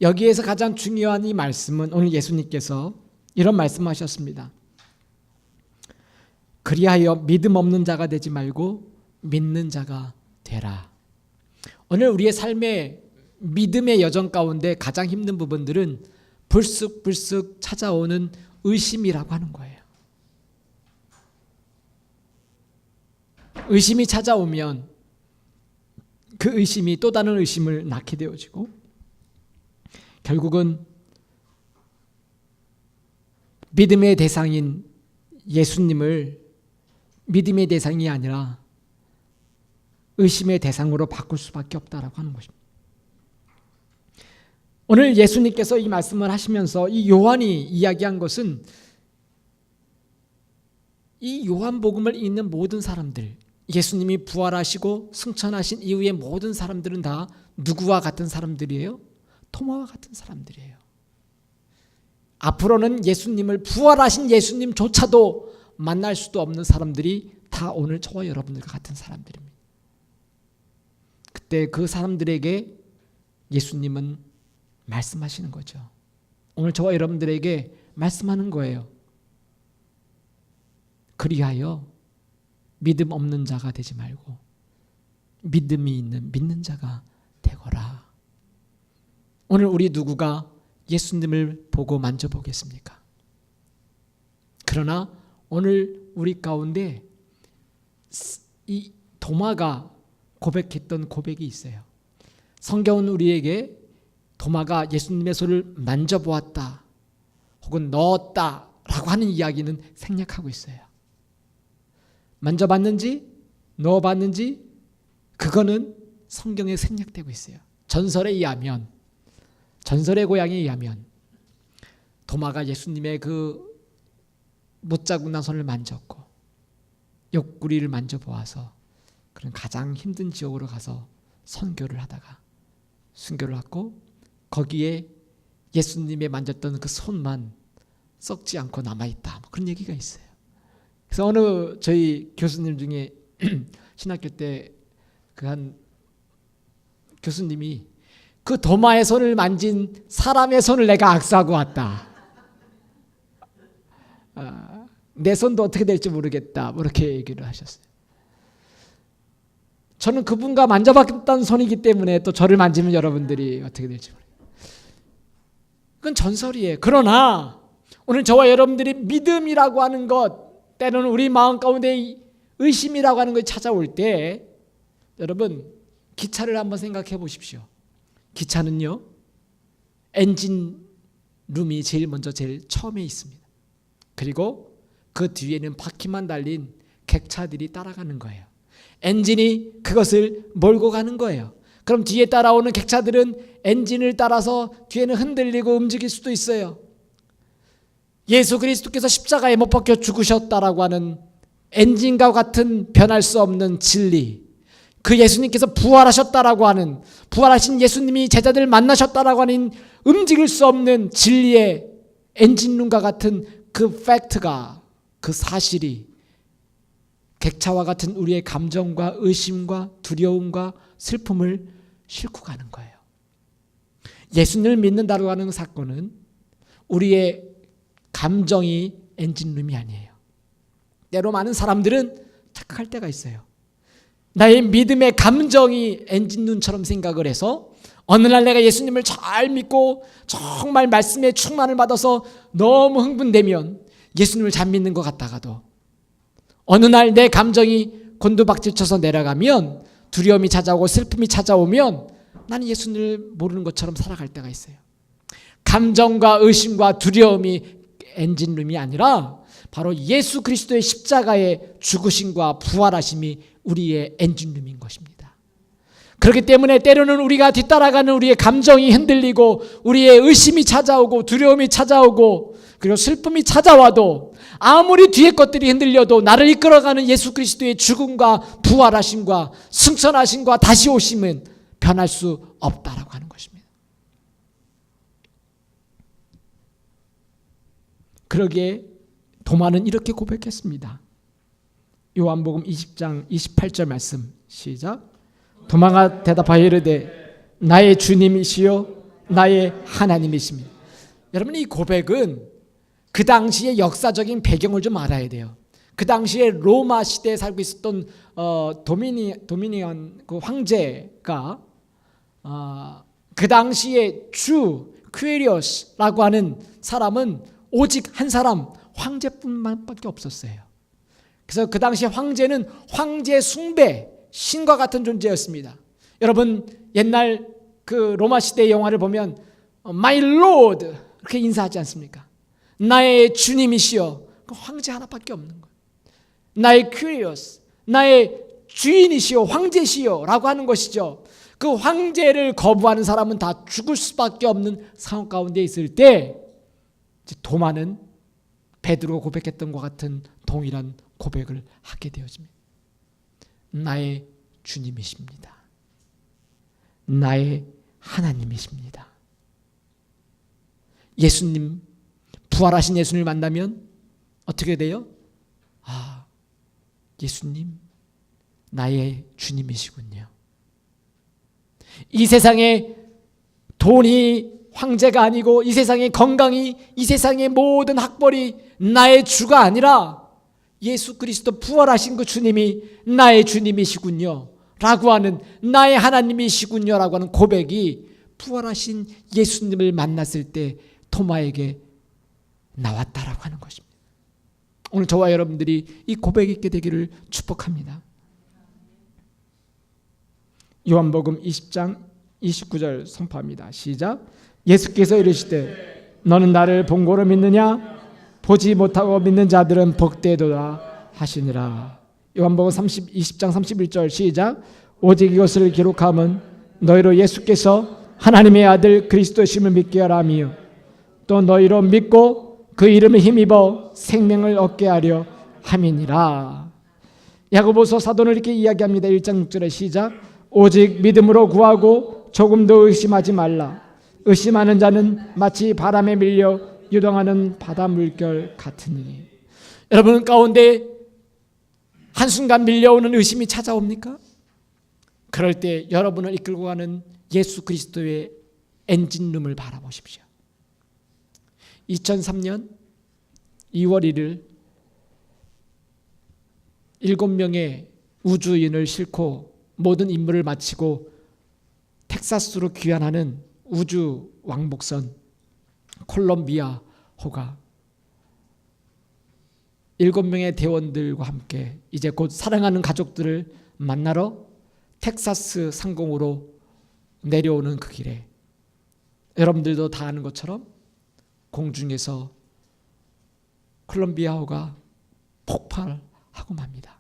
Speaker 2: 여기에서 가장 중요한 이 말씀은 오늘 예수님께서 이런 말씀하셨습니다. 그리하여 믿음 없는 자가 되지 말고 믿는 자가 되라. 오늘 우리의 삶의 믿음의 여정 가운데 가장 힘든 부분들은 불쑥불쑥 찾아오는 의심이라고 하는 거예요. 의심이 찾아오면 그 의심이 또 다른 의심을 낳게 되어지고 결국은 믿음의 대상인 예수님을 믿음의 대상이 아니라 의심의 대상으로 바꿀 수밖에 없다라고 하는 것입니다. 오늘 예수님께서 이 말씀을 하시면서 이 요한이 이야기한 것은 이 요한복음을 읽는 모든 사람들, 예수님이 부활하시고 승천하신 이후의 모든 사람들은 다 누구와 같은 사람들이에요? 도마와 같은 사람들이에요. 앞으로는 예수님을 부활하신 예수님조차도 만날 수도 없는 사람들이 다 오늘 저와 여러분들과 같은 사람들입니다. 그때 그 사람들에게 예수님은 말씀하시는 거죠. 오늘 저와 여러분들에게 말씀하는 거예요. 그리하여 믿음 없는 자가 되지 말고 믿음이 있는 믿는 자가 되거라. 오늘 우리 누구가 예수님을 보고 만져보겠습니까? 그러나 오늘 우리 가운데 이 도마가 고백했던 고백이 있어요. 성경은 우리에게 도마가 예수님의 손을 만져보았다 혹은 넣었다라고 하는 이야기는 생략하고 있어요. 만져봤는지 넣어봤는지 그거는 성경에 생략되고 있어요. 전설에 의하면, 전설의 고향에 의하면 도마가 예수님의 그 못자국난 손을 만졌고 옆구리를 만져보아서 그런 가장 힘든 지역으로 가서 선교를 하다가 순교를 하고 거기에 예수님의 만졌던 그 손만 썩지 않고 남아있다, 그런 얘기가 있어요. 그래서 어느 저희 교수님 중에 신학교 때 그 한 교수님이 그 도마의 손을 만진 사람의 손을 내가 악수하고 왔다. 내 손도 어떻게 될지 모르겠다. 뭐 이렇게 얘기를 하셨어요. 저는 그분과 만져봤던 손이기 때문에 또 저를 만지면 여러분들이 어떻게 될지 모르겠어요. 그건 전설이에요. 그러나 오늘 저와 여러분들이 믿음이라고 하는 것, 때로는 우리 마음 가운데 의심이라고 하는 것이 찾아올 때 여러분 기차를 한번 생각해 보십시오. 기차는요 엔진 룸이 제일 처음에 있습니다. 그리고 그 뒤에는 바퀴만 달린 객차들이 따라가는 거예요. 엔진이 그것을 몰고 가는 거예요. 그럼 뒤에 따라오는 객차들은 엔진을 따라서 뒤에는 흔들리고 움직일 수도 있어요. 예수 그리스도께서 십자가에 못 박혀 죽으셨다라고 하는 엔진과 같은 변할 수 없는 진리, 그 예수님께서 부활하셨다라고 하는, 부활하신 예수님이 제자들을 만나셨다라고 하는 움직일 수 없는 진리의 엔진룸과 같은 그 팩트가, 그 사실이 객차와 같은 우리의 감정과 의심과 두려움과 슬픔을 싣고 가는 거예요. 예수님을 믿는다고 하는 사건은 우리의 감정이 엔진룸이 아니에요. 때로 많은 사람들은 착각할 때가 있어요. 나의 믿음의 감정이 엔진룸처럼 생각을 해서 어느 날 내가 예수님을 잘 믿고 정말 말씀에 충만을 받아서 너무 흥분되면 예수님을 잘 믿는 것 같다가도 어느 날 내 감정이 곤두박질 쳐서 내려가면, 두려움이 찾아오고 슬픔이 찾아오면 나는 예수님을 모르는 것처럼 살아갈 때가 있어요. 감정과 의심과 두려움이 엔진룸이 아니라 바로 예수 그리스도의 십자가의 죽으심과 부활하심이 우리의 엔진룸인 것입니다. 그렇기 때문에 때로는 우리가 뒤따라가는 우리의 감정이 흔들리고 우리의 의심이 찾아오고 두려움이 찾아오고 그리고 슬픔이 찾아와도 아무리 뒤에 것들이 흔들려도 나를 이끌어가는 예수 그리스도의 죽음과 부활하심과 승천하심과 다시 오심은 변할 수 없다라고 하는 것입니다. 그러기에 도마는 이렇게 고백했습니다. 요한복음 20장 28절 말씀 시작. 도마가 대답하여 이르되 나의 주님이시요 나의 하나님이십니다. 여러분, 이 고백은 그 당시의 역사적인 배경을 좀 알아야 돼요. 그 당시에 로마 시대에 살고 있었던 도미니언 그 황제가 그 당시에 주 퀴리오스라고 하는 사람은 오직 한 사람 황제뿐만밖에 없었어요. 그래서 그 당시 황제는 황제 숭배, 신과 같은 존재였습니다. 여러분 옛날 그 로마 시대의 영화를 보면 My Lord 이렇게 인사하지 않습니까? 나의 주님이시여. 황제 하나밖에 없는 거예요. 나의 큐리오스, 나의 주인이시여, 황제시여 라고 하는 것이죠. 그 황제를 거부하는 사람은 다 죽을 수밖에 없는 상황 가운데 있을 때 도마는 베드로가 고백했던 것 같은 동일한 고백을 하게 되어집니다. 나의 주님이십니다. 나의 하나님이십니다. 예수님, 부활하신 예수님을 만나면 어떻게 돼요? 아, 예수님 나의 주님이시군요. 이 세상에 돈이 황제가 아니고 이 세상의 건강이, 이 세상의 모든 학벌이 나의 주가 아니라 예수 그리스도 부활하신 그 주님이 나의 주님이시군요 라고 하는, 나의 하나님이시군요 라고 하는 고백이 부활하신 예수님을 만났을 때 토마에게 나왔다라고 하는 것입니다. 오늘 저와 여러분들이 이 고백이 있게 되기를 축복합니다. 요한복음 20장 29절 선포합니다. 시작. 예수께서 이르시되 너는 나를 본고로 믿느냐? 보지 못하고 믿는 자들은 복되도다 하시니라. 요한복음 20장 31절 시작. 오직 이것을 기록함은 너희로 예수께서 하나님의 아들 그리스도심을 믿게 하라며 또 너희로 믿고 그 이름에 힘입어 생명을 얻게 하려 함이니라. 야고보서 사도는 이렇게 이야기합니다. 1장 6절에 시작. 오직 믿음으로 구하고 조금도 의심하지 말라. 의심하는 자는 마치 바람에 밀려 유동하는 바다 물결 같으니. 여러분 가운데 한순간 밀려오는 의심이 찾아옵니까? 그럴 때 여러분을 이끌고 가는 예수 그리스도의 엔진룸을 바라보십시오. 2003년 2월 1일 7명의 우주인을 싣고 모든 임무를 마치고 텍사스로 귀환하는 우주 왕복선 콜롬비아 호가 7명의 대원들과 함께 이제 곧 사랑하는 가족들을 만나러 텍사스 상공으로 내려오는 그 길에 여러분들도 다 아는 것처럼 공중에서 콜롬비아호가 폭발하고 맙니다.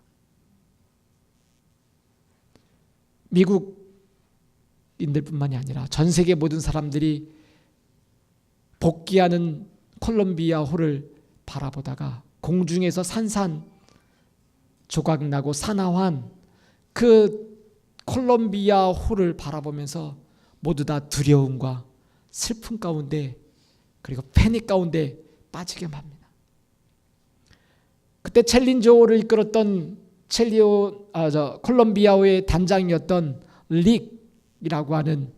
Speaker 2: 미국인들뿐만이 아니라 전 세계 모든 사람들이 복귀하는 콜롬비아호를 바라보다가 공중에서 산산 조각나고 사나워한 그 콜롬비아호를 바라보면서 모두 다 두려움과 슬픔 가운데 그리고 패닉 가운데 빠지게 맙니다. 그때 챌린저호를 이끌었던 콜롬비아호의 단장이었던 릭이라고 하는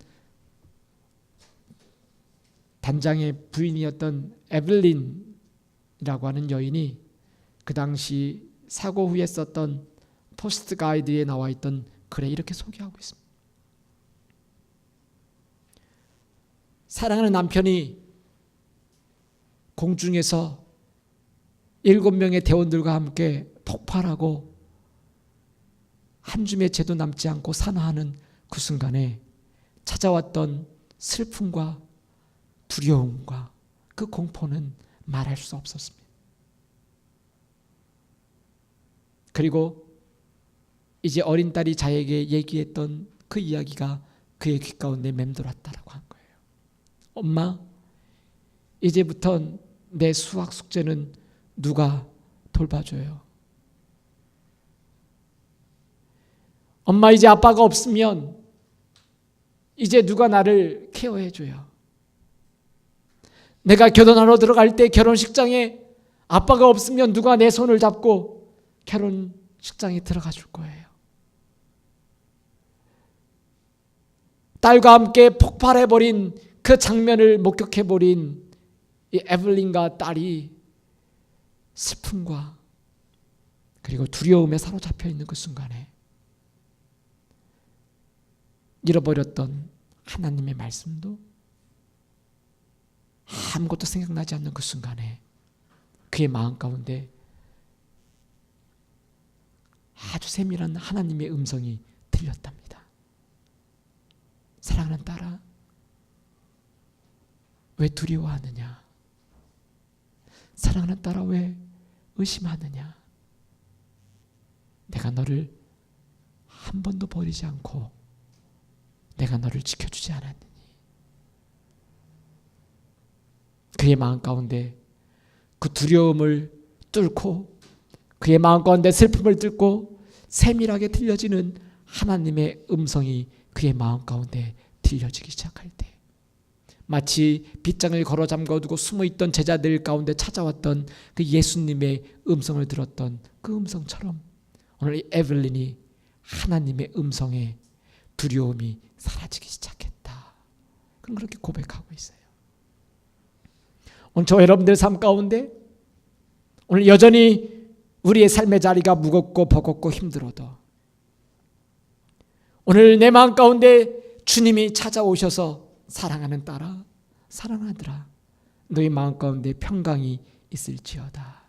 Speaker 2: 단장의 부인이었던 에블린이라고 하는 여인이 그 당시 사고 후에 썼던 포스트 가이드에 나와 있던 글에 이렇게 소개하고 있습니다. 사랑하는 남편이 공중에서 7명의 대원들과 함께 폭발하고 한 줌의 죄도 남지 않고 산화하는 그 순간에 찾아왔던 슬픔과 두려움과 그 공포는 말할 수 없었습니다. 그리고 이제 어린 딸이 자에게 얘기했던 그 이야기가 그의 귓가운데 맴돌았다라고 한 거예요. 엄마, 이제부터 내 수학 숙제는 누가 돌봐줘요? 엄마, 이제 아빠가 없으면 이제 누가 나를 케어해줘요? 내가 결혼하러 들어갈 때 결혼식장에 아빠가 없으면 누가 내 손을 잡고 결혼식장에 들어가 줄 거예요? 딸과 함께 폭발해버린 그 장면을 목격해버린 이 에블린과 딸이 슬픔과 그리고 두려움에 사로잡혀 있는 그 순간에 잃어버렸던 하나님의 말씀도 아무것도 생각나지 않는 그 순간에 그의 마음 가운데 아주 세밀한 하나님의 음성이 들렸답니다. 사랑하는 딸아, 왜 두려워하느냐? 사랑하는 딸아, 왜 의심하느냐? 내가 너를 한 번도 버리지 않고 내가 너를 지켜주지 않았느니. 그의 마음 가운데 그 두려움을 뚫고 그의 마음 가운데 슬픔을 뚫고 세밀하게 들려지는 하나님의 음성이 그의 마음 가운데 들려지기 시작할 때 마치 빗장을 걸어 잠궈두고 숨어있던 제자들 가운데 찾아왔던 그 예수님의 음성을 들었던 그 음성처럼 오늘 이 에블린이 하나님의 음성에 두려움이 사라지기 시작했다. 그럼 그렇게 고백하고 있어요. 오늘 저 여러분들의 삶 가운데 오늘 여전히 우리의 삶의 자리가 무겁고 버겁고 힘들어도 오늘 내 마음 가운데 주님이 찾아오셔서 사랑하는 딸아, 사랑하더라, 너희 마음 가운데 평강이 있을지어다.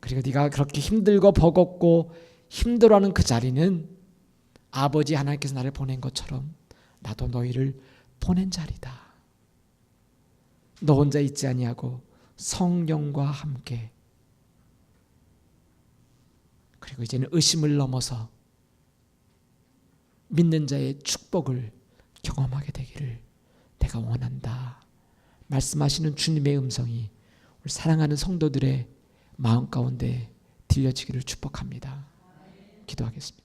Speaker 2: 그리고 네가 그렇게 힘들고 버겁고 힘들어하는 그 자리는 아버지 하나님께서 나를 보낸 것처럼 나도 너희를 보낸 자리다. 너 혼자 있지 아니하고 성령과 함께, 그리고 이제는 의심을 넘어서 믿는 자의 축복을 경험하게 되기를 내가 원한다. 말씀하시는 주님의 음성이 우리 사랑하는 성도들의 마음 가운데 들려지기를 축복합니다. 기도하겠습니다.